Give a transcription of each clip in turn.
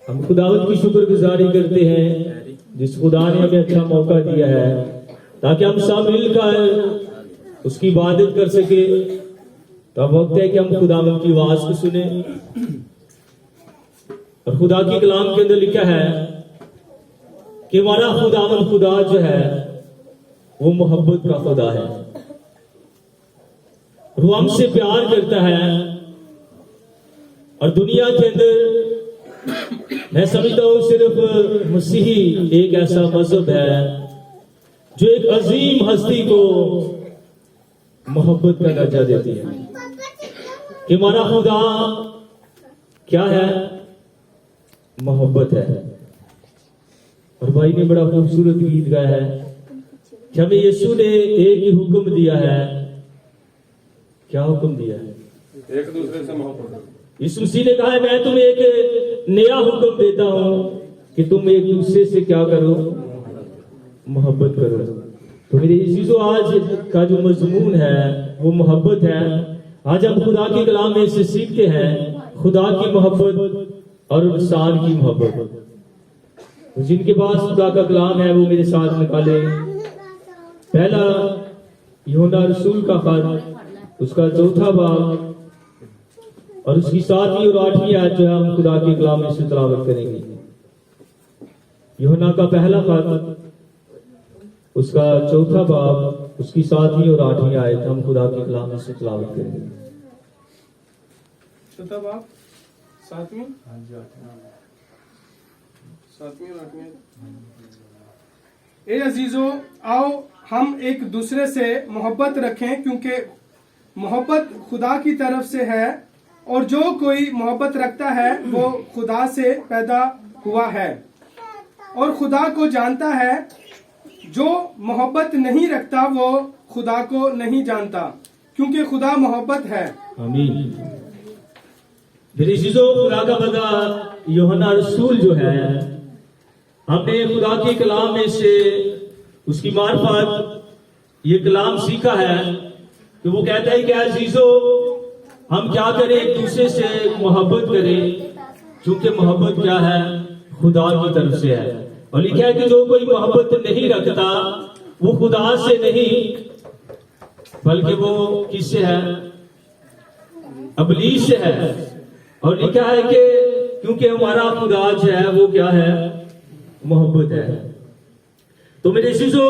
हम खुदावंद की शुक्रगुजारी करते हैं जिस खुदा ने हमें अच्छा मौका दिया है ताकि हम सब मिलकर उसकी इबादत कर सके। तो अब वक्त है कि हम खुदावंद की आवाज को सुने। और खुदा की कलाम के अंदर लिखा है कि हमारा खुदावंद खुदा जो है वो मोहब्बत का खुदा है, वो हमसे प्यार करता है। और दुनिया के अंदर मैं समझता हूं सिर्फ मसीही एक ऐसा मजहब है जो एक अजीम हस्ती को मोहब्बत का दर्जा देती है कि हमारा खुदा क्या है, मोहब्बत है। और भाई ने बड़ा खूबसूरत गीत गाया है कि हमें यीशु ने एक ही हुक्म दिया है। क्या हुक्म दिया है? एक दूसरे से मोहब्बत। यीशु मसीह ने कहा है मैं तुम्हें एक नया हुक्म देता हूं कि तुम एक दूसरे से क्या करो, मोहब्बत करो। तो मेरे यीशु आज का जो मजमून है वो मोहब्बत है। आज हम खुदा के कलाम में से सीखते हैं खुदा की मोहब्बत और इंसान की मोहब्बत। तो जिनके पास खुदा का कलाम है वो मेरे साथ निकाले पहला यूहन्ना रसूल का खत, उसका 4था बाब और उसकी 7वीं और 8वीं आयत जो है हम खुदा के कलाम में से तिलावत करेंगे। यूहन्ना का पहला खत, उसका 4था बाब, उसकी 7वीं और 8वीं आयत हम खुदा के कलाम में से तिलावत करेंगे। चौथा बाब, 7वीं, 7वीं और 8वीं। ए अजीजों, आओ हम एक दूसरे से मोहब्बत रखें क्योंकि मोहब्बत खुदा की तरफ से है और जो कोई मोहब्बत रखता है वो खुदा से पैदा हुआ है और खुदा को जानता है। जो मोहब्बत नहीं रखता वो खुदा को नहीं जानता क्योंकि खुदा मोहब्बत है। आमीन। मेरे चीजों, खुदा का बंदा यूहन्ना रसूल जो है, हमने खुदा के कलाम में से उसकी मार्फत ये कलाम सीखा है कि वो कहता है कि अजीजों हम क्या करें, एक दूसरे से मोहब्बत करें क्योंकि मोहब्बत क्या है, खुदा की तरफ से है। और लिखा है कि जो कोई मोहब्बत नहीं रखता वो खुदा से नहीं बल्कि वो किससे है, अबलीस से है। और लिखा है कि क्योंकि हमारा खुदा जो है वो क्या है, मोहब्बत है। तो मेरे चीजों,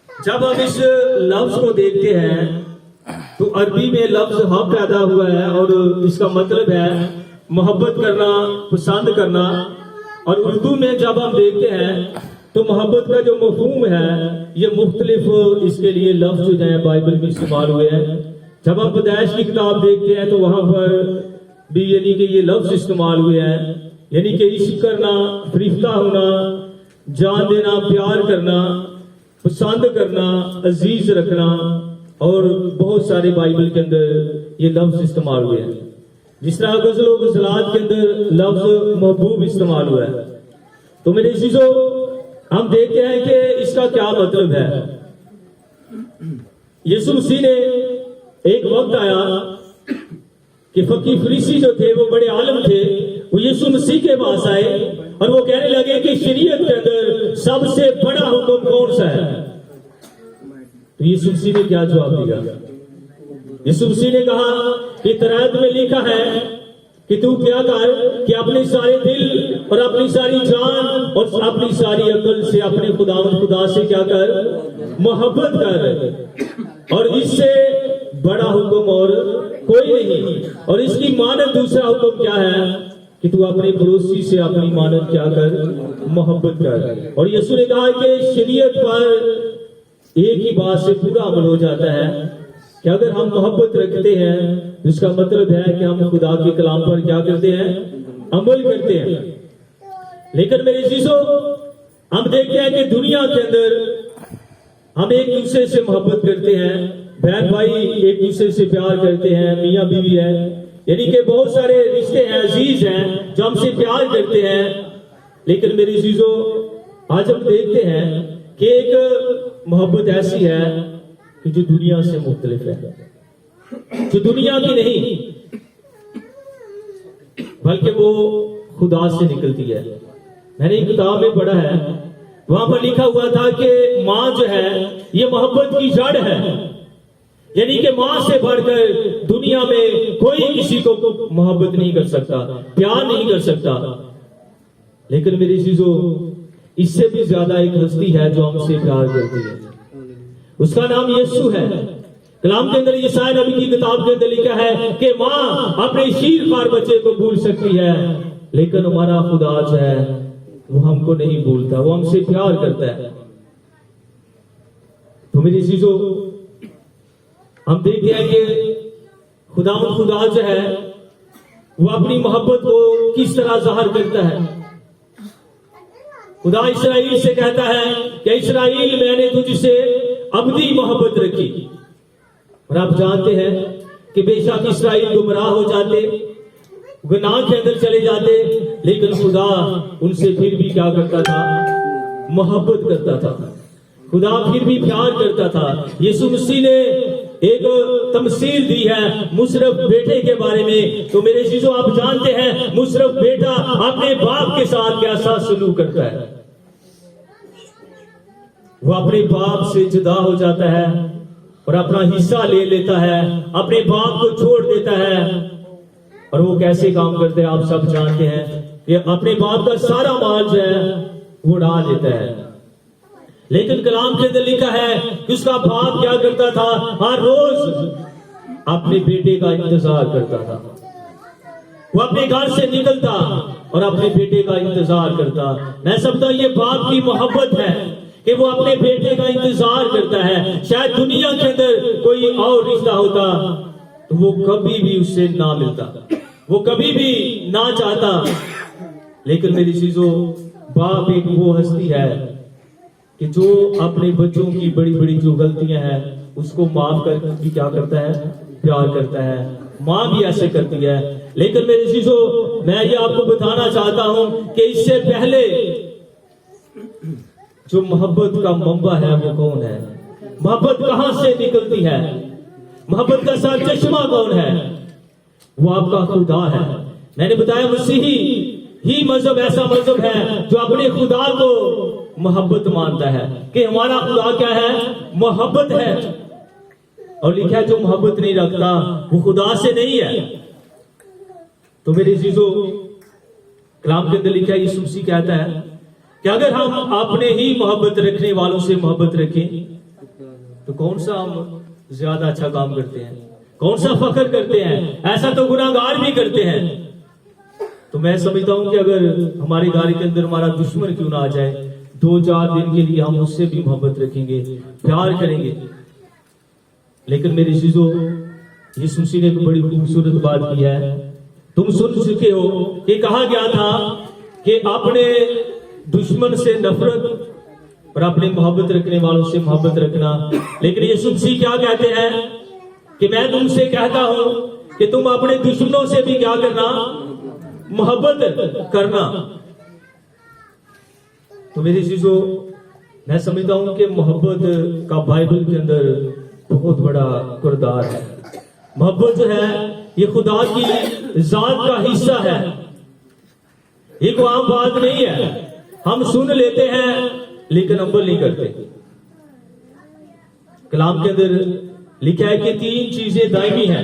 जब हम इस लफ्ज को देखते हैं तो अरबी में लफ्ज हब पैदा हुआ है और इसका मतलब है मोहब्बत करना, पसंद करना। और उर्दू में जब हम देखते हैं तो मोहब्बत का जो मफहूम है ये मुख्तलिफ इसके लिए लफ्ज जो है बाइबल में इस्तेमाल हुए हैं। जब हम पैदाइश की किताब देखते हैं तो वहां पर भी यानी कि ये लफ्ज इस्तेमाल हुए हैं, यानी कि इश्क करना, फरिश्ता होना, जान देना, प्यार करना, पसंद करना, अजीज रखना। और बहुत सारे बाइबल के अंदर ये लफ्ज इस्तेमाल हुए हैं। जिस तरह गजलों गजलात के अंदर लफ्ज महबूब इस्तेमाल हुआ है। तो मेरे चीजों, हम देखते हैं कि इसका क्या मतलब है। यीशु मसीह ने एक वक्त आया कि फकीर फरीसी जो थे वो बड़े आलम थे, वो यीशु मसीह के पास आए और वो कहने लगे कि शरीयत के अंदर सबसे बड़ा हुक्म कौन सा है। तो यीशु मसीह ने क्या जवाब दिया? यीशु मसीह ने कहा कि तौरात में लिखा है कि तू क्या कर कि अपने सारे दिल और अपनी सारी जान और अपनी सारी अकल से अपने खुदा से क्या कर, मोहब्बत कर। और इससे बड़ा हुक्म और कोई नहीं। और इसकी मानद दूसरा हुक्म क्या है कि तू अपने पड़ोसी से अपनी मानद क्या कर, मोहब्बत कर। और यीशु ने कहा कि शरीयत पर एक ही बात से पूरा अमल हो जाता है कि अगर हम मोहब्बत रखते हैं तो इसका मतलब है कि हम खुदा के कलाम पर क्या करते हैं, अमल करते हैं। लेकिन मेरे चीजों, हम देखते हैं कि दुनिया के अंदर हम एक दूसरे से मोहब्बत करते हैं, बहन भाई एक दूसरे से प्यार करते हैं, मियाँ बीवी है, यानी कि बहुत सारे रिश्ते हैं, अजीज हैं जो हमसे प्यार करते हैं। लेकिन मेरी चीजों, आज हम देखते हैं कि एक मोहब्बत ऐसी है कि जो दुनिया से मुख्तलिफ है, जो दुनिया की नहीं बल्कि वो खुदा से निकलती है। मैंने एक किताब में पढ़ा है, वहां पर लिखा हुआ था कि माँ जो है ये मोहब्बत की जड़ है, यानी कि माँ से बढ़कर दुनिया में कोई किसी को मोहब्बत नहीं कर सकता, प्यार नहीं कर सकता। लेकिन मेरी चीजों, इससे भी ज्यादा एक हस्ती है जो हमसे प्यार करती है, उसका नाम यीशु है। कलाम के अंदर यशायाह नबी की किताब के अंदर लिखा है कि माँ अपने शीरखार बच्चे को भूल सकती है, लेकिन हमारा खुदा जो है वो हमको नहीं भूलता, वो हमसे प्यार करता है। तो मेरी चीजों, हम देखते हैं कि खुदा जो है वो अपनी मोहब्बत को किस तरह जाहिर करता है। खुदा इस्राएल से कहता है कि इस्राएल, मैंने तुझसे अबदी मोहब्बत रखी। और आप जानते हैं कि बेशक इस्राएल गुमराह हो जाते, गुनाह के अंदर चले जाते, लेकिन खुदा उनसे फिर भी क्या करता था? मोहब्बत करता था। खुदा फिर भी प्यार करता था। यीशु मसीह ने एक तमसील दी है मुशर्रफ बेटे के बारे में। तो मेरे चीजों, आप जानते हैं मुशर्रफ बेटा अपने बाप के साथ कैसा सलूक करता है। वो अपने बाप से जुदा हो जाता है और अपना हिस्सा ले लेता है, अपने बाप को छोड़ देता है। और वो कैसे काम करते हैं आप सब जानते हैं कि अपने बाप का सारा माल जो है वो उड़ा देता है। लेकिन कलाम के अंदर लिखा है कि उसका बाप क्या करता था? हर रोज अपने बेटे का इंतजार करता था। वो अपने घर से निकलता और अपने बेटे का इंतजार करता। मैं समझता हूं ये बाप की मोहब्बत है कि वो अपने बेटे का इंतजार करता है। शायद दुनिया के अंदर कोई और रिश्ता होता तो वो कभी भी उससे ना मिलता, वो कभी भी ना चाहता। लेकिन मेरी चीजों, बाप एक वो हस्ती है कि जो अपने बच्चों की बड़ी बड़ी जो गलतियां हैं उसको माफ कर भी क्या करता है? प्यार करता है। माँ भी ऐसे करती है। लेकिन मेरी चीजों, मैं ये आपको बताना चाहता हूं कि इससे पहले जो मोहब्बत का मंबा है वो कौन है? मोहब्बत कहां से निकलती है? मोहब्बत का साथ चश्मा कौन है? वो आपका खुदा है। मैंने बताया मसीही ही मजहब ऐसा मजहब है जो अपने खुदा को मोहब्बत मानता है कि हमारा खुदा क्या है? मोहब्बत है। और लिखा है जो मोहब्बत नहीं रखता वो खुदा से नहीं है। तो मेरी चीजों, कलाम के अंदर लिखा है, यीशु मसीह कहता है कि अगर हम अपने ही मोहब्बत रखने वालों से मोहब्बत रखें तो कौन सा हम ज्यादा अच्छा काम करते हैं? कौन सा फख्र करते हैं? ऐसा तो गुनाहगार भी करते हैं। तो मैं समझता हूं कि अगर हमारी गाड़ी के अंदर हमारा दुश्मन क्यों ना आ जाए, 2-4 दिन के लिए हम उससे भी मोहब्बत रखेंगे, प्यार करेंगे। लेकिन मेरी चीजों, यीशु मसीह ने एक बड़ी खूबसूरत बात की है। तुम सुन चुके हो कि कहा गया था कि अपने दुश्मन से नफरत और अपने मोहब्बत रखने वालों से मोहब्बत रखना। लेकिन यीशु मसीह क्या कहते हैं कि मैं तुमसे कहता हूं कि तुम अपने दुश्मनों से भी क्या करना? मोहब्बत करना। तो मेरी चीजों, मैं समझता हूं कि मोहब्बत का बाइबल के अंदर बहुत बड़ा किरदार है। मोहब्बत जो है ये खुदा की जात का हिस्सा है। ये कोई आम बात नहीं है। हम सुन लेते हैं लेकिन अमल नहीं करते। कलाम के अंदर लिखा है कि 3 चीजें दायमी हैं,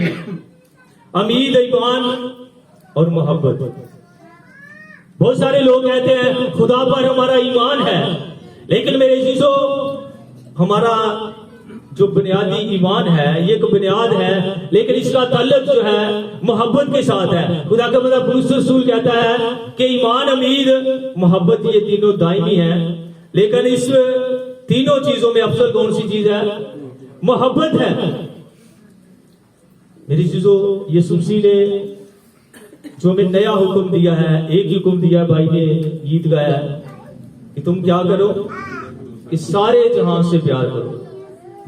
उम्मीद, ईमान और मोहब्बत। बहुत सारे लोग कहते हैं खुदा पर हमारा ईमान है, लेकिन मेरे चीजों, हमारा जो बुनियादी ईमान है ये एक बुनियाद है, लेकिन इसका ताल्लुक जो है मोहब्बत के साथ है। खुदा का मतलब पुरुष रसूल कहता है कि ईमान, उम्मीद, मोहब्बत ये तीनों दायमी हैं। लेकिन इस तीनों चीजों में अफसल कौन सी चीज है? मोहब्बत है। मेरी चीजों, यीशु मसीह ने जो हमें नया हुक्म दिया है, एक ही हुक्म दिया है। भाई ने गीत गाया है कि तुम क्या करो कि सारे जहां से प्यार करो,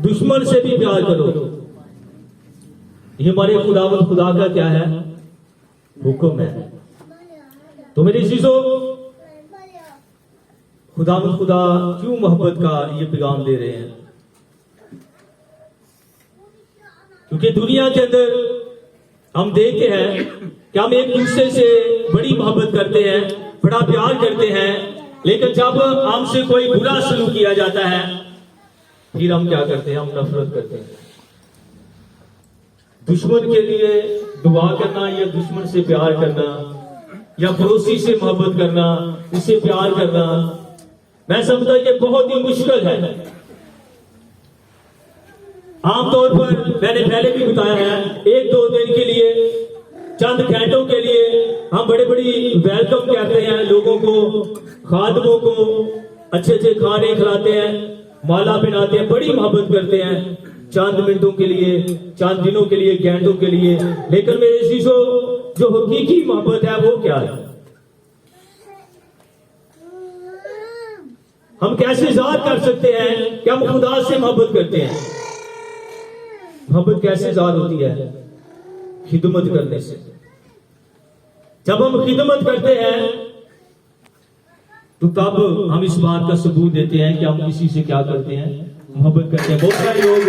दुश्मन से भी प्यार करो। ये हमारे खुदा का क्या है? हुक्म है। तो मेरी चीजों, खुदा क्यों मोहब्बत का ये पैगाम दे रहे हैं? क्योंकि दुनिया के अंदर हम देखते हैं कि हम एक दूसरे से बड़ी मोहब्बत मोहब्बत करते हैं, बड़ा प्यार करते हैं, लेकिन जब हमसे कोई बुरा सलूक किया जाता है फिर हम क्या करते हैं? हम नफरत करते हैं। दुश्मन के लिए दुआ करना या दुश्मन से प्यार करना या पड़ोसी से मोहब्बत करना, उससे प्यार करना, मैं समझता हूं ये बहुत ही मुश्किल है। आमतौर पर मैंने पहले भी बताया है, 1-2 दिन के लिए, चंद घंटों के लिए हम बड़ी बड़ी वेलकम कहते हैं लोगों को, खादमों को अच्छे अच्छे खाने खिलाते हैं, माला पहनाते हैं, बड़ी मोहब्बत करते हैं चंद मिनटों के लिए, चंद दिनों के लिए, घंटों के लिए। लेकिन मेरे शीशो जो हकीकी मोहब्बत है वो क्या है? हम कैसे जाहिर कर सकते हैं कि हम खुदा से मोहब्बत करते हैं? मोहब्बत कैसे जाहिर होती है? खिदमत करने से। जब हम खिदमत करते हैं तो तब हम इस बात का सबूत देते हैं कि हम किसी से क्या करते हैं? मोहब्बत करते हैं। बहुत सारे लोग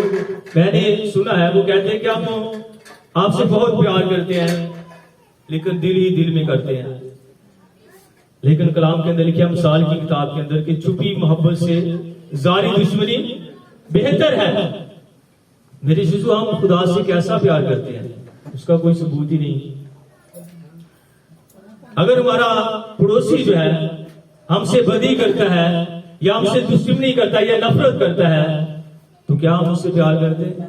मैंने सुना है वो कहते हैं कि हम आपसे बहुत प्यार करते हैं, लेकिन दिल ही दिल में करते हैं। लेकिन कलाम के अंदर लिखा, मिसाल की किताब के अंदर, कि छुपी मोहब्बत से जारी दुश्मनी बेहतर है। मेरे शिशु, हम खुदा से कैसा प्यार करते हैं उसका कोई सबूत ही नहीं। अगर हमारा पड़ोसी जो है हमसे बदी करता है या हमसे दुश्मनी करता है या नफरत करता है, तो क्या हम उससे प्यार करते हैं?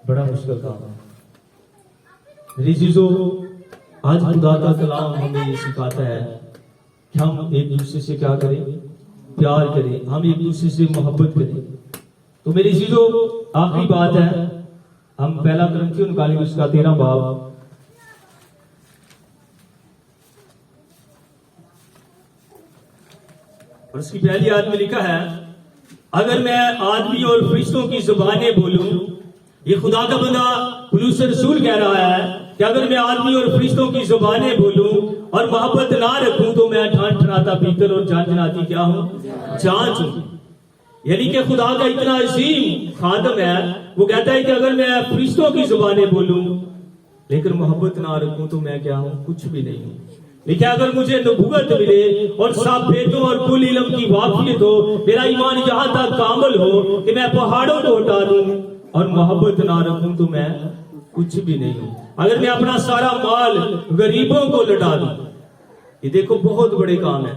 बड़ा मुश्किल काम है। मेरी चीजों, आज खुदा का कलाम हमें ये सिखाता है कि हम एक दूसरे से क्या करें? प्यार करें, हम एक दूसरे से मोहब्बत करें। तो मेरी चीजों, आखिरी बात है, हम पहला कुरिन्थियों निकालेंगे उसका 13 बाब। और उसकी पहली आयत में लिखा है, अगर मैं आदमी और फरिश्तों की जुबानें बोलूं, ये खुदा का बंदा पुलूस रसूल कह रहा है कि अगर मैं आदमी और फरिश्तों की जुबानें बोलूं और मोहब्बत ना रखूं तो मैं ठान ठनाता पीतल और झंझनाती क्या हूं? जांच हूं। यानी कि खुदा का इतना अजीम खादम है, वो कहता है कि अगर मैं फरिश्तों की जुबानें बोलूं लेकिन मोहब्बत ना रखूं तो मैं क्या हूं? कुछ भी नहीं हूं। लेकिन अगर मुझे नबूवत मिले और सब भेदों और कुल इल्म की वाकियत हो, मेरा ईमान यहां तक कामिल हो कि मैं पहाड़ों को हटा दूं और मोहब्बत ना रखूं तो मैं कुछ भी नहीं हूं। अगर मैं अपना सारा माल गरीबों को लौटा दूं, ये देखो बहुत बड़े काम है।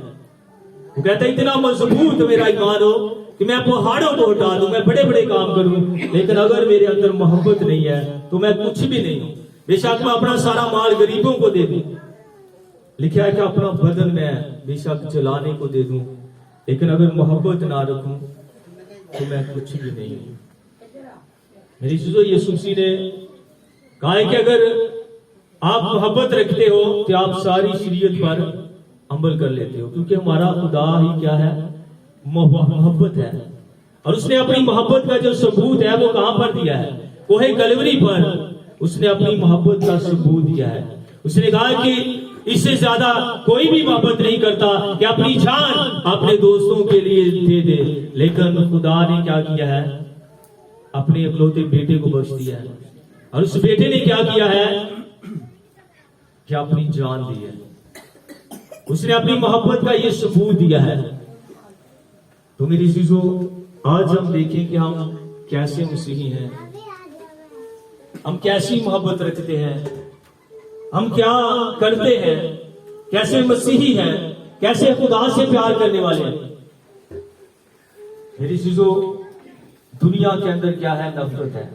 वो कहता है इतना मजबूत मेरा ईमान हो कि मैं पहाड़ों को हटा दूं, मैं बड़े बड़े काम करूं, लेकिन अगर मेरे अंदर मोहब्बत नहीं है तो मैं कुछ भी नहीं हूं। बेशक मैं अपना सारा माल गरीबों को दे दूं, लिखा है कि अपना बदन में बेशक जलाने को दे दूं, लेकिन अगर मोहब्बत ना रखूं तो मैं कुछ भी नहीं हूं। मेरी चीजों, यीशु मसीह ने कहा है कि अगर आप मोहब्बत रखते हो तो आप सारी शरीयत पर अमल कर लेते हो, क्योंकि हमारा खुदा ही क्या है? मोहब्बत है। और उसने अपनी मोहब्बत का जो सबूत है वो कहां पर दिया है? वो है कलवरी पर। उसने अपनी मोहब्बत का सबूत दिया है। उसने कहा कि इससे ज्यादा कोई भी मोहब्बत नहीं करता कि अपनी जान अपने दोस्तों के लिए दे दे। लेकिन खुदा ने क्या किया है? अपने इकलौते बेटे को बख्श दिया है। और उस बेटे ने क्या किया है? कि अपनी जान दी है। उसने अपनी मोहब्बत का ये सबूत दिया है। तो मेरी चीजों, आज हम देखें कि हम कैसे मसीही हैं, हम कैसी मोहब्बत रखते हैं, हम क्या करते हैं, कैसे मसीही हैं, कैसे खुदा से प्यार करने वाले हैं। मेरी चीजों, दुनिया के अंदर क्या है? नफरत है।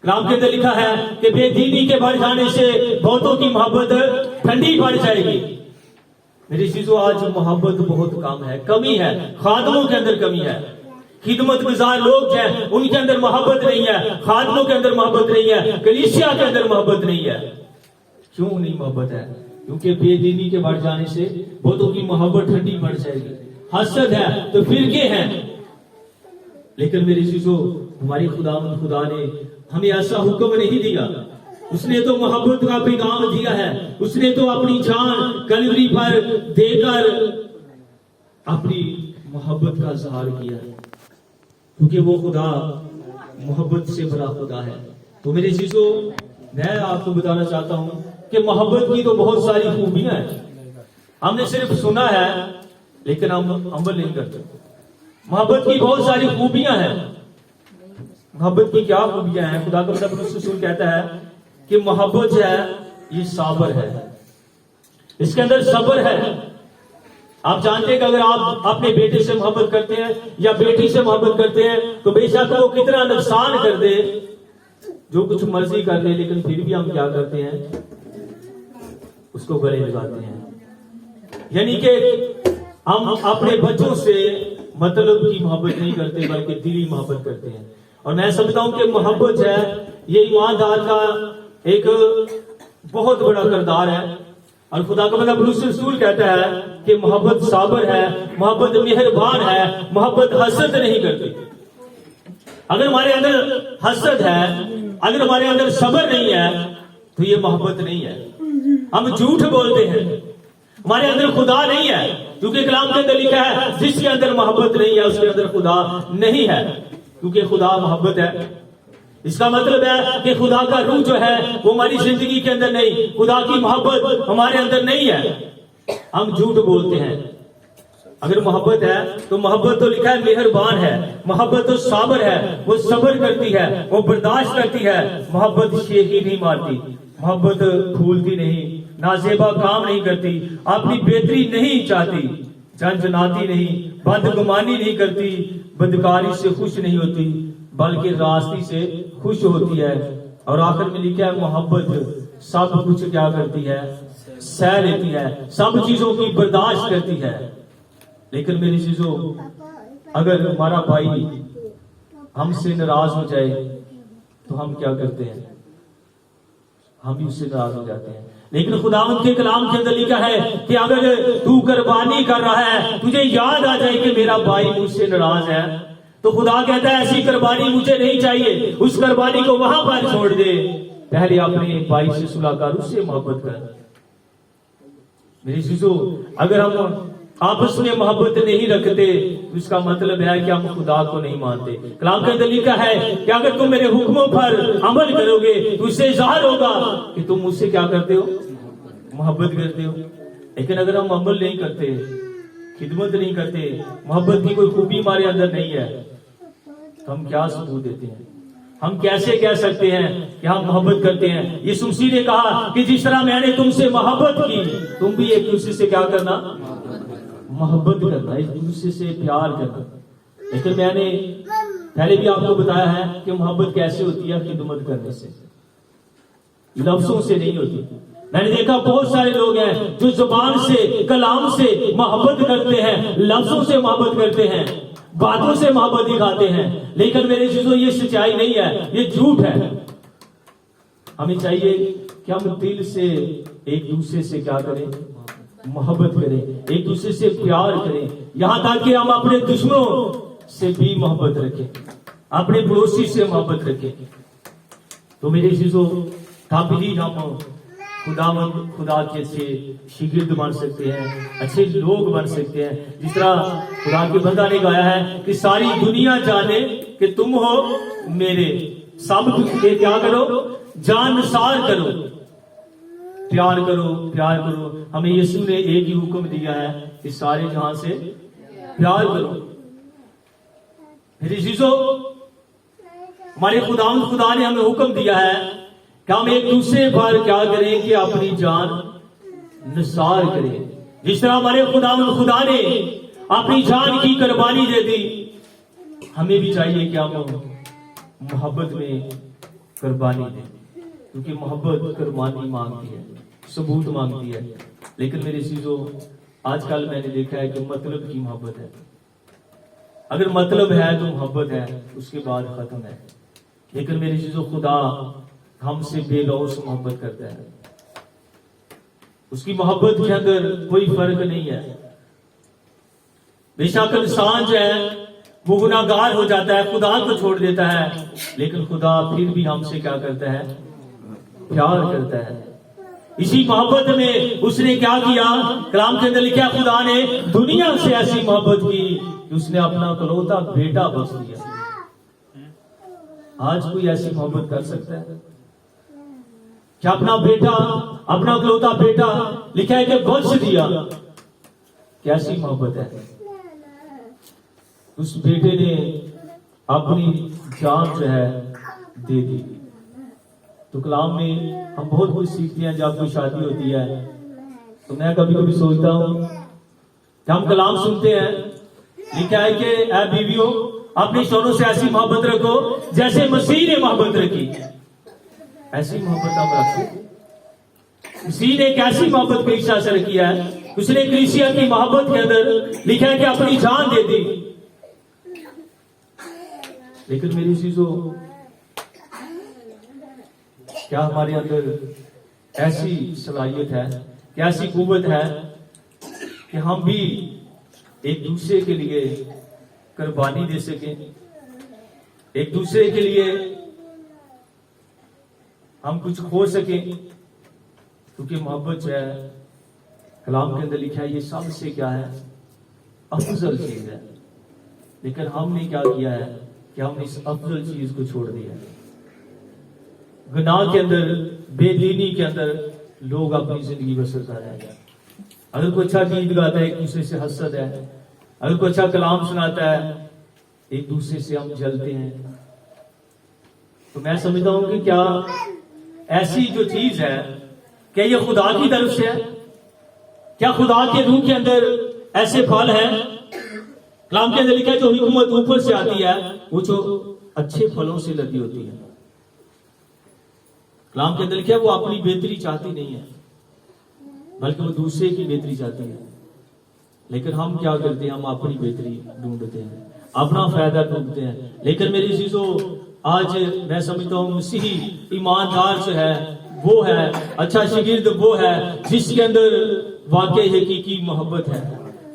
कलाम के अंदर लिखा है कि बेदीनी के बढ़ जाने से बहुतों की मोहब्बत ठंडी पड़ जाएगी। मेरी चीजों, आज मोहब्बत बहुत कम है, कमी है। खादमों के अंदर कमी है। खिदमत गुजार लोग हैं, उनके अंदर मोहब्बत नहीं है। खादमों के अंदर मोहब्बत नहीं है। कलीसिया के अंदर मोहब्बत नहीं है। क्यों नहीं मोहब्बत है? क्योंकि बेदीनी के बढ़ जाने से बहुतों की मोहब्बत ठंडी पड़ जाएगी। हसद है तो फिरके हैं। लेकिन मेरी चीजों, हमारी खुदा ने हमें ऐसा हुक्म नहीं दिया। उसने तो मोहब्बत का पैगाम दिया है। उसने तो अपनी जान कलवरी पर देकर अपनी मोहब्बत का इजहार किया, क्योंकि वो खुदा मोहब्बत से भरा खुदा है। तो मेरे चीजों, मैं आपको बताना चाहता हूं कि मोहब्बत की तो बहुत सारी खूबियां हैं, हमने सिर्फ सुना है लेकिन हम अमल नहीं करते। मोहब्बत की बहुत सारी खूबियां हैं। मोहब्बत की क्या खूबियां हैं? खुदा का बंदा रसूल कहता है कि मोहब्बत जो है ये साबर है, इसके अंदर सब्र है। आप जानते हैं कि अगर आप अपने बेटे से मोहब्बत करते हैं या बेटी से मोहब्बत करते हैं तो बेशक वो कितना नुकसान कर दे, जो कुछ मर्जी कर ले, लेकिन फिर भी हम क्या करते हैं? उसको गले लगाते हैं। यानी कि हम अपने बच्चों से मतलब की मोहब्बत नहीं करते बल्कि दिली मोहब्बत करते हैं। और मैं समझता हूं कि मोहब्बत है ये ईमानदार का एक बहुत बड़ा किरदार है। और खुदा का मतलब रसूल कहता है कि मोहब्बत साबर है, मोहब्बत मेहरबान है, मोहब्बत हसद नहीं करती। अगर हमारे अंदर हसद है, अगर हमारे अंदर सब्र नहीं है तो ये मोहब्बत नहीं है। हम झूठ बोलते हैं, हमारे अंदर खुदा नहीं है, क्योंकि कलाम के अंदर लिखा है जिसके अंदर मोहब्बत नहीं है उसके अंदर खुदा नहीं है, क्योंकि खुदा मोहब्बत है। इसका मतलब है कि खुदा का रूह जो है वो हमारी जिंदगी के अंदर नहीं, खुदा की मोहब्बत हमारे अंदर नहीं है। हम झूठ बोलते हैं। अगर मोहब्बत है तो मोहब्बत तो लिखा है मेहरबान है, मोहब्बत तो साबर है, वो सब्र करती है, वो बर्दाश्त करती है। मोहब्बत शेखी नहीं मारती, मोहब्बत फूलती नहीं, नाजेबा काम नहीं करती, अपनी बेहतरी नहीं चाहती, झंझनाती नहीं, बदगुमानी नहीं करती, बदकारी से खुश नहीं होती बल्कि रास्ते से खुश होती है। और आखिर में लिखा है मोहब्बत सब कुछ क्या करती है? सह लेती है, सब चीजों की बर्दाश्त करती है। लेकिन मेरी चीजों, अगर हमारा भाई हमसे नाराज हो जाए तो हम क्या करते हैं? हम भी उससे नाराज हो जाते हैं। लेकिन खुदावंद के कलाम के अंदर लिखा है कि अगर तू कुर्बानी कर रहा है, तुझे याद आ जाए कि मेरा भाई मुझसे नाराज है, तो खुदा कहता है ऐसी कुर्बानी मुझे नहीं चाहिए, उस कुर्बानी को वहां पर छोड़ दे, पहले अपने भाई से सुलह कर, उससे मोहब्बत कर। मेरी चीजों, अगर हम आपस में मोहब्बत नहीं रखते तो इसका मतलब है कि हम खुदा को नहीं मानते। कलाम के अंदर लिखा है कि अगर तुम मेरे हुक्मों पर अमल करोगे तो इससे इज़हार होगा कि तुम मुझसे क्या करते हो? मोहब्बत करते हो। लेकिन अगर हम अमल नहीं करते, खिदमत नहीं करते, मोहब्बत की कोई खूबी हमारे अंदर नहीं है, तो हम क्या सबूत देते हैं? हम कैसे कह सकते हैं कि हम मोहब्बत करते हैं? यीशु मसीह ने कहा कि जिस तरह मैंने तुमसे मोहब्बत की, तुम भी एक दूसरे से क्या करना? मोहब्बत करना, एक दूसरे से प्यार करना। लेकिन मैंने पहले भी आपको बताया है कि मोहब्बत कैसे होती है? खिदमत करने से, लफ्जों से नहीं होती। मैंने देखा बहुत सारे लोग हैं जो जुबान से, कलाम से मोहब्बत करते हैं, लफ्जों से मोहब्बत करते हैं, बातों से मोहब्बत दिखाते हैं, लेकिन मेरे चीजों ये सच्चाई नहीं है, ये झूठ है। हमें चाहिए कि हम दिल से एक दूसरे से क्या करें? मोहब्बत करें, एक दूसरे से प्यार करें, यहां तक कि हम अपने दुश्मनों से भी मोहब्बत रखें, अपने पड़ोसी से मोहब्बत रखें। तो मेरे चीजों, तब ही हम खुदा के अच्छे शिगिर्द बन सकते हैं, अच्छे लोग बन सकते हैं। जिस तरह खुदा के बंदा ने गाया है कि सारी दुनिया जाने कि तुम हो मेरे, सब कुछ के क्या करो? जान निसार करो, प्यार करो, प्यार करो। हमें यीशु ने एक ही हुक्म दिया है कि सारे जहां से प्यार करो। मेरी चीजों, हमारे खुदा ने हमें हुक्म दिया है कि हम एक दूसरे पर क्या करें? कि अपनी जान निसार करें। जिस तरह हमारे खुदा ने अपनी जान की कुर्बानी दे दी, हमें भी चाहिए कि हम मोहब्बत में कुर्बानी दें, क्योंकि मोहब्बत कुर्बानी मांगती है, सबूत मांगती है। लेकिन मेरी चीजों, आजकल मैंने देखा है कि मतलब की मोहब्बत है। अगर मतलब है तो मोहब्बत है, उसके बाद खत्म है। लेकिन मेरी चीजों, खुदा हमसे बेलौस मोहब्बत करता है, उसकी मोहब्बत के अंदर कोई फर्क नहीं है। बेशक इंसान जो है वो गुनाहगार हो जाता है, खुदा को छोड़ देता है, लेकिन खुदा फिर भी हमसे क्या करता है? प्यार करता है। इसी मोहब्बत में उसने क्या किया? कलाम के अंदर लिखा, खुदा ने दुनिया से ऐसी मोहब्बत की कि उसने अपना इकलौता बेटा बख्श दिया। आज कोई ऐसी मोहब्बत कर सकता है? कि अपना बेटा, अपना इकलौता बेटा, लिखा है कि बख्श दिया। कैसी मोहब्बत है। उस बेटे ने अपनी जान जो है दे दी। तो कलाम में हम बहुत कुछ सीखते हैं। जब कोई शादी होती है तो मैं कभी कभी सोचता हूं कि हम कलाम सुनते हैं, लिखा है कि ऐ बीवियों अपनी शौहरों से ऐसी मोहब्बत रखो जैसे मसीह ने मोहब्बत रखी। ऐसी मोहब्बत हम रखें। मसीह ने एक ऐसी मोहब्बत कलीसिया से रखी है, उसने कलीसिया की मोहब्बत के अंदर लिखा है कि अपनी जान दे दी। लेकिन मेरी चीजों, क्या हमारे अंदर ऐसी सलाहियत है, कैसी कुव्वत है कि हम भी एक दूसरे के लिए कुर्बानी दे सकें, एक दूसरे के लिए हम कुछ खो सकें? क्योंकि मोहब्बत जो है, कलाम के अंदर लिखा है, ये सबसे क्या है, अफजल चीज है। लेकिन हमने क्या किया है कि हमने इस अफजल चीज को छोड़ दिया है। गुनाह के अंदर, बेदीनी के अंदर लोग अपनी जिंदगी बसर कर रहे हैं। अगर कोई अच्छा गीत गाता है, एक दूसरे से हसद है। अगर कोई अच्छा कलाम सुनाता है, एक दूसरे से हम जलते हैं। तो मैं समझता हूं कि क्या ऐसी जो चीज है, क्या ये खुदा की तरफ से है? क्या खुदा के रूह के अंदर ऐसे फल हैं? कलाम के अंदर लिखा है, जो हुकूमत ऊपर से आती है वो जो अच्छे फलों से लदी होती है। कलाम के अंदर लिखा है, वो अपनी बेहतरी चाहती नहीं है, बल्कि वो दूसरे की बेहतरी चाहती है। लेकिन हम क्या करते हैं? हम अपनी बेहतरी ढूंढते हैं, अपना फायदा ढूंढते हैं। लेकिन मेरी चीजों, आज मैं समझता हूं मसीही ईमानदार जो है वो है, अच्छा शागिर्द वो है जिसके अंदर वाकई हकीकी मोहब्बत है,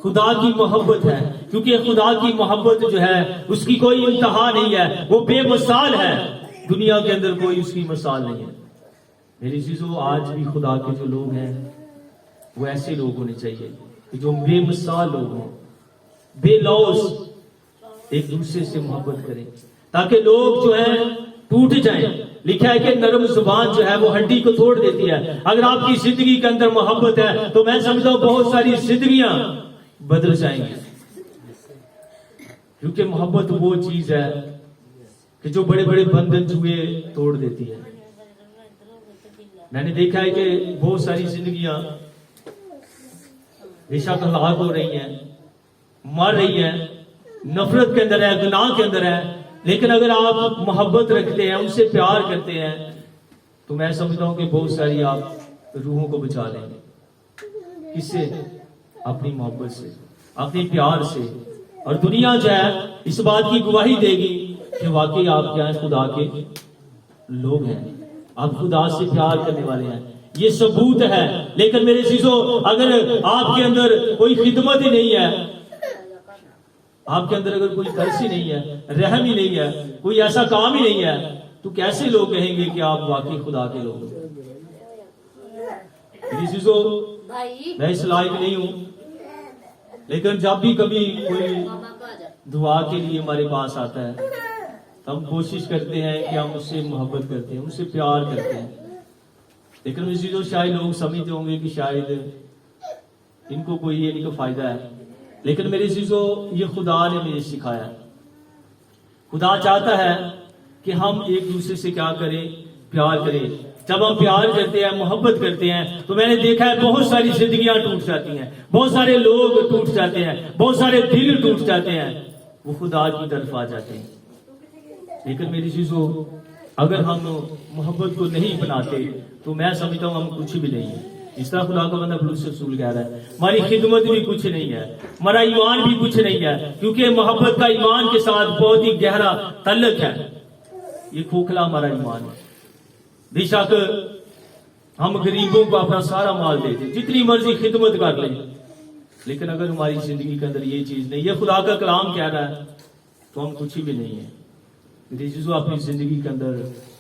खुदा की मोहब्बत है। क्योंकि खुदा की मोहब्बत जो है उसकी कोई इंतहा नहीं है, वो बेमिसाल है। दुनिया के अंदर कोई उसकी मिसाल नहीं है। मेरी चीजों, आज भी खुदा के जो लोग हैं वो ऐसे लोग होने चाहिए कि जो बेमिसाल लोग हों, बेलौस एक दूसरे से मोहब्बत करें, ताकि लोग जो है टूट जाएं। लिखा है कि नरम जुबान जो है वो हड्डी को तोड़ देती है। अगर आपकी जिंदगी के अंदर मोहब्बत है तो मैं समझता हूं बहुत सारी जिंदगियां बदल जाएंगी। क्योंकि मोहब्बत वो चीज है कि जो बड़े बड़े बंधन जुए तोड़ देती है। मैंने देखा है कि बहुत सारी जिंदगियां बेशक हलाक हो रही हैं, मर रही हैं, नफरत के अंदर है, गुनाह के अंदर है। लेकिन अगर आप मोहब्बत रखते हैं, उनसे प्यार करते हैं, तो मैं समझता हूं कि बहुत सारी आप रूहों को बचा लेंगे। किससे? अपनी मोहब्बत से, अपने प्यार से। और दुनिया जो है इस बात की गवाही देगी कि वाकई आप क्या है, खुदा के लोग हैं, आप खुदा से प्यार करने वाले हैं। ये सबूत है। लेकिन मेरे चीजों, अगर आपके अंदर कोई खिदमत ही नहीं है, आपके अंदर अगर कोई तरस ही नहीं है, रहम ही नहीं है, कोई ऐसा काम ही नहीं है, तो कैसे लोग कहेंगे कि आप वाकई खुदा के लोग हैं? मेरी चीजों, मैं इस लायक नहीं हूं, लेकिन जब भी कभी कोई दुआ के लिए हमारे पास आता है तो हम कोशिश करते हैं कि हम उससे मोहब्बत करते हैं, उससे प्यार करते हैं। लेकिन मेरी चीजों, शायद लोग समझते होंगे कि शायद इनको कोई ये नहीं, को फायदा है। लेकिन मेरी चीजों, ये खुदा ने मुझे सिखाया। खुदा चाहता है कि हम एक दूसरे से क्या करें? प्यार करें। जब हम प्यार करते हैं, मोहब्बत करते हैं, तो मैंने देखा है बहुत सारी जिंदगियां टूट जाती हैं, बहुत सारे लोग टूट जाते हैं, बहुत सारे दिल टूट जाते हैं, वो खुदा की तरफ आ जाते हैं। लेकिन मेरी चीजों, अगर हम मोहब्बत को नहीं बनाते तो मैं समझता हूं हम कुछ भी नहीं है। इस तरह खुदा का बंदा बुलूस रसूल कह रहा है, हमारी खिदमत भी कुछ नहीं है, हमारा ईमान भी कुछ नहीं है। क्योंकि मोहब्बत का ईमान के साथ बहुत ही गहरा तल्लक है। ये खोखला हमारा ईमान है। बेशक हम गरीबों को अपना सारा माल देते, जितनी मर्जी खिदमत कर लें, लेकिन अगर हमारी जिंदगी के अंदर ये चीज नहीं, ये खुदा का कलाम कह रहा है, तो हम कुछ भी नहीं है। जो अपनी जिंदगी के अंदर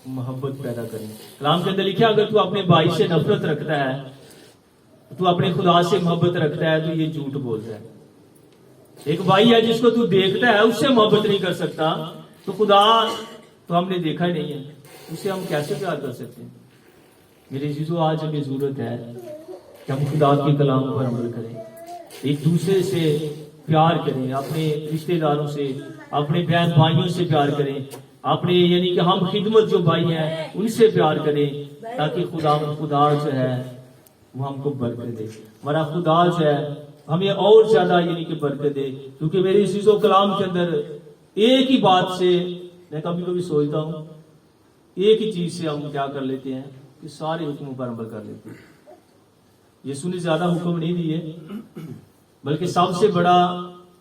मोहब्बत पैदा करें। कलाम के अंदर लिखा, अगर तू अपने भाई से नफरत रखता है, तू अपने खुदा से मोहब्बत रखता है, तो ये झूठ बोलता है। एक भाई है जिसको तू देखता है, उससे मोहब्बत नहीं कर सकता, तो खुदा तो हमने देखा ही नहीं है, उससे हम कैसे प्यार कर सकते हैं? मेरे जीजो आज हमें जरूरत है कि हम खुदा के कलाम पर अमल करें, एक दूसरे से प्यार करें, अपने रिश्तेदारों से, अपने बहन भाइयों से प्यार करें, अपने यानी कि हम खिदमत जो भाई हैं उनसे प्यार करें, ताकि खुदा जो है वो हमको बरकत दे। हमारा खुदा जो है हमें और ज्यादा यानी कि बरकत दे। क्योंकि मेरे चीजों कलाम के अंदर एक ही बात से मैं कभी कभी सोचता हूँ, एक ही चीज से हम क्या कर लेते हैं कि सारे हुक्मों पर अमल कर लेते हैं। यीशु ने ज्यादा हुक्म नहीं दिए, बल्कि सबसे बड़ा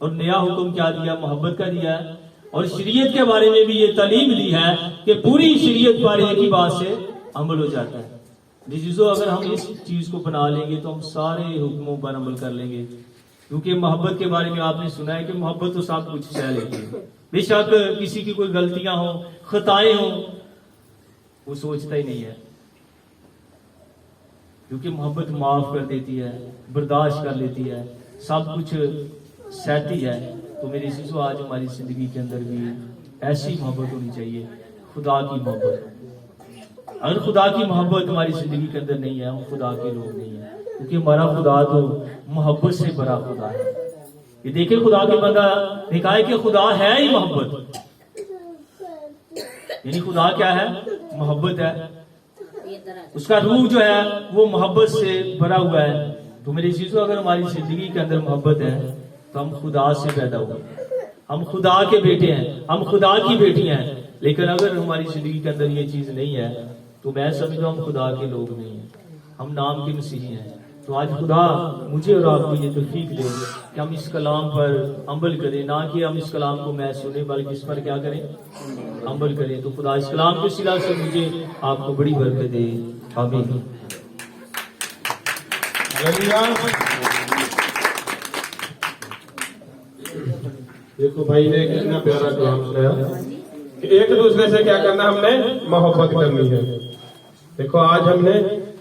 और नया हुक्म क्या दिया? मोहब्बत का दिया है। और शरीयत के बारे में भी ये तालीम दी है कि पूरी शरीयत पर एक ही बात से अमल हो जाता है। जीजो अगर हम इस चीज को बना लेंगे तो हम सारे हुक्मों पर अमल कर लेंगे। क्योंकि मोहब्बत के बारे में आपने सुना है कि मोहब्बत तो सब कुछ सह लेती है। बेशक किसी की कोई गलतियां हो, खताएं हो, वो सोचता ही नहीं है, क्योंकि मोहब्बत माफ कर देती है, बर्दाश्त कर लेती है, सब कुछ सहती है। तो मेरे जीजो आज हमारी जिंदगी के अंदर भी ऐसी मोहब्बत होनी चाहिए, खुदा की मोहब्बत। अगर खुदा की मोहब्बत हमारी जिंदगी के अंदर नहीं है, हम खुदा के लोग नहीं है। क्योंकि हमारा खुदा तो मोहब्बत से बड़ा खुदा है। ये देखिए खुदा के बंदा ने कहा है कि खुदा है ही मोहब्बत, यानी खुदा क्या है? मोहब्बत है। उसका रूह जो है वो मोहब्बत से भरा हुआ है। तो मेरे चीजों अगर हमारी जिंदगी के अंदर मोहब्बत है तो हम खुदा से पैदा हुए, हम खुदा के बेटे हैं, हम खुदा की बेटियां हैं। लेकिन अगर हमारी जिंदगी के अंदर ये चीज नहीं है तो मैं समझता हूँ हम खुदा के लोग नहीं हैं, हम नाम के मसीही हैं। तो आज खुदा मुझे और आपको ये तौफीक दे कि हम इस कलाम पर अमल करें, ना कि हम इस कलाम को मैं सुने बल्कि इस पर क्या करें? अमल करें। तो खुदा इस कलाम के सिला से मुझे आपको बड़ी बरकत दे। आमीन। देखो भाई ने कितना प्यारा कलाम सुनाया कि एक दूसरे से क्या करना, हमने मोहब्बत करनी है। देखो आज हमने